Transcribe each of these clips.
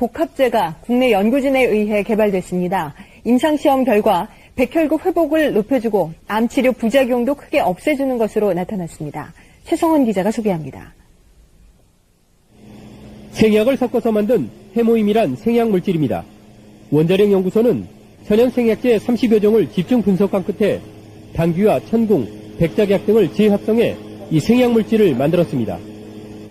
복합제가 국내 연구진에 의해 개발됐습니다. 임상시험 결과 백혈구 회복을 높여주고 암치료 부작용도 크게 없애주는 것으로 나타났습니다. 최성원 기자가 소개합니다. 생약을 섞어서 만든 해모임이란 생약물질입니다. 원자력 연구소는 천연 생약제 30여 종을 집중 분석한 끝에 당귀와 천궁, 백작약 등을 재합성해 이 생약물질을 만들었습니다.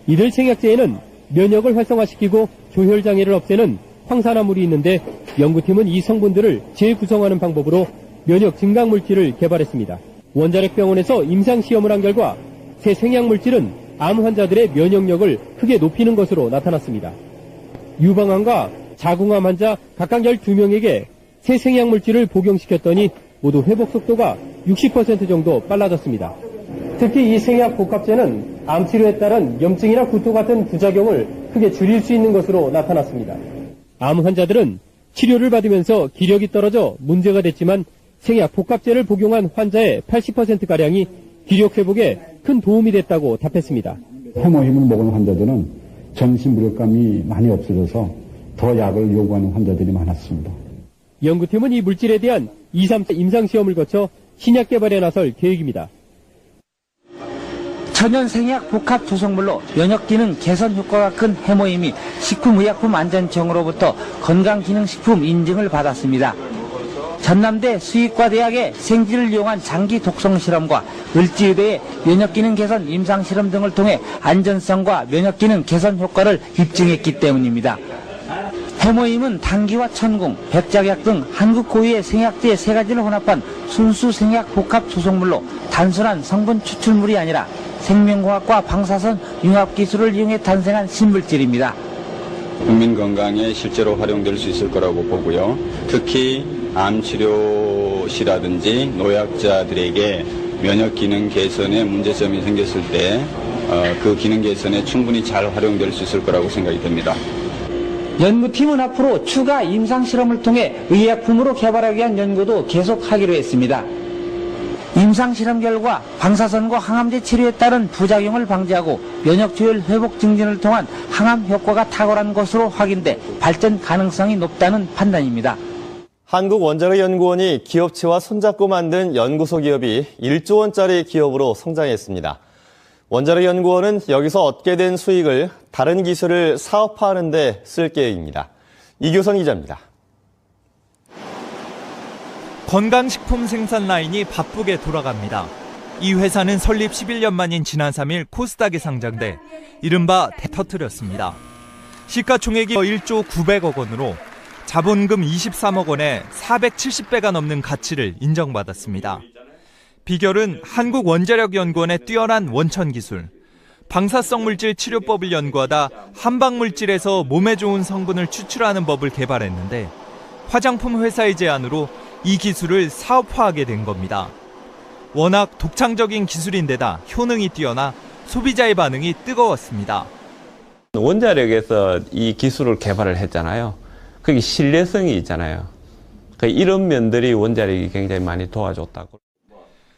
이들 생약제에는 면역을 활성화시키고 조혈장애를 없애는 황산화물이 있는데 연구팀은 이 성분들을 재구성하는 방법으로 면역 증강물질을 개발했습니다. 원자력병원에서 임상시험을 한 결과 새 생약물질은 암 환자들의 면역력을 크게 높이는 것으로 나타났습니다. 유방암과 자궁암 환자 각각 12명에게 새 생약물질을 복용시켰더니 모두 회복 속도가 60% 정도 빨라졌습니다. 특히 이 생약 복합제는 암 치료에 따른 염증이나 구토 같은 부작용을 크게 줄일 수 있는 것으로 나타났습니다. 암 환자들은 치료를 받으면서 기력이 떨어져 문제가 됐지만 생약 복합제를 복용한 환자의 80%가량이 기력 회복에 큰 도움이 됐다고 답했습니다. 해모힘을 먹은 환자들은 전신 무력감이 많이 없어져서 더 약을 요구하는 환자들이 많았습니다. 연구팀은 이 물질에 대한 2, 3차 임상시험을 거쳐 신약 개발에 나설 계획입니다. 천연 생약 복합 조성물로 면역기능 개선 효과가 큰 해모임이 식품의약품안전청으로부터 건강기능식품 인증을 받았습니다. 전남대 수의과대학의 생쥐를 이용한 장기 독성 실험과 을지의대의 면역기능 개선 임상실험 등을 통해 안전성과 면역기능 개선 효과를 입증했기 때문입니다. 해모임은 당귀와 천궁, 백작약 등 한국 고유의 생약제 3가지를 혼합한 순수 생약 복합 조성물로 단순한 성분 추출물이 아니라 생명공학과 방사선 융합 기술을 이용해 탄생한 신물질입니다. 국민 건강에 실제로 활용될 수 있을 거라고 보고요. 특히 암 치료 시라든지 노약자들에게 면역 기능 개선에 문제점이 생겼을 때 그 기능 개선에 충분히 잘 활용될 수 있을 거라고 생각이 됩니다. 연구팀은 앞으로 추가 임상실험을 통해 의약품으로 개발하기 위한 연구도 계속하기로 했습니다. 임상실험 결과 방사선과 항암제 치료에 따른 부작용을 방지하고 면역조율 회복 증진을 통한 항암 효과가 탁월한 것으로 확인돼 발전 가능성이 높다는 판단입니다. 한국원자력연구원이 기업체와 손잡고 만든 연구소 기업이 1조 원짜리 기업으로 성장했습니다. 원자력연구원은 여기서 얻게 된 수익을 다른 기술을 사업화하는 데 쓸 계획입니다. 이교선 기자입니다. 건강식품 생산 라인이 바쁘게 돌아갑니다. 이 회사는 설립 11년 만인 지난 3일 코스닥에 상장돼 이른바 터뜨렸습니다. 시가총액이 1조 900억 원으로 자본금 23억 원에 470배가 넘는 가치를 인정받았습니다. 비결은 한국원자력연구원의 뛰어난 원천기술, 방사성 물질 치료법을 연구하다 한방물질에서 몸에 좋은 성분을 추출하는 법을 개발했는데 화장품 회사의 제안으로 이 기술을 사업화하게 된 겁니다. 워낙 독창적인 기술인데다 효능이 뛰어나 소비자의 반응이 뜨거웠습니다. 원자력에서 이 기술을 개발을 했잖아요. 그게 신뢰성이 있잖아요. 이런 면들이 원자력이 굉장히 많이 도와줬다고.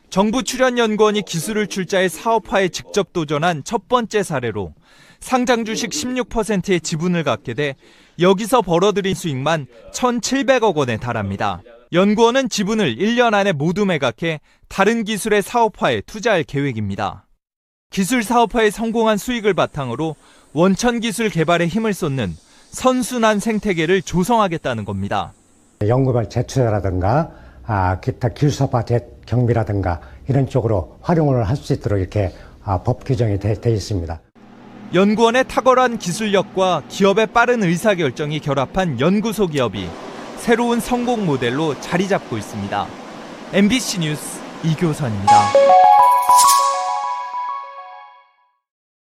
정부 출연연구원이 기술을 출자해 사업화에 직접 도전한 첫 번째 사례로 상장 주식 16%의 지분을 갖게 돼 여기서 벌어들인 수익만 1,700억 원에 달합니다. 연구원은 지분을 1년 안에 모두 매각해 다른 기술의 사업화에 투자할 계획입니다. 기술 사업화에 성공한 수익을 바탕으로 원천 기술 개발에 힘을 쏟는 선순환 생태계를 조성하겠다는 겁니다. 연구발 제초라든가 기타 기술사업화 경비라든가 이런 쪽으로 활용을 할 수 있도록 이렇게 법 규정이 돼 있습니다. 연구원의 탁월한 기술력과 기업의 빠른 의사결정이 결합한 연구소 기업이 새로운 성공 모델로 자리 잡고 있습니다. MBC 뉴스 이교선입니다.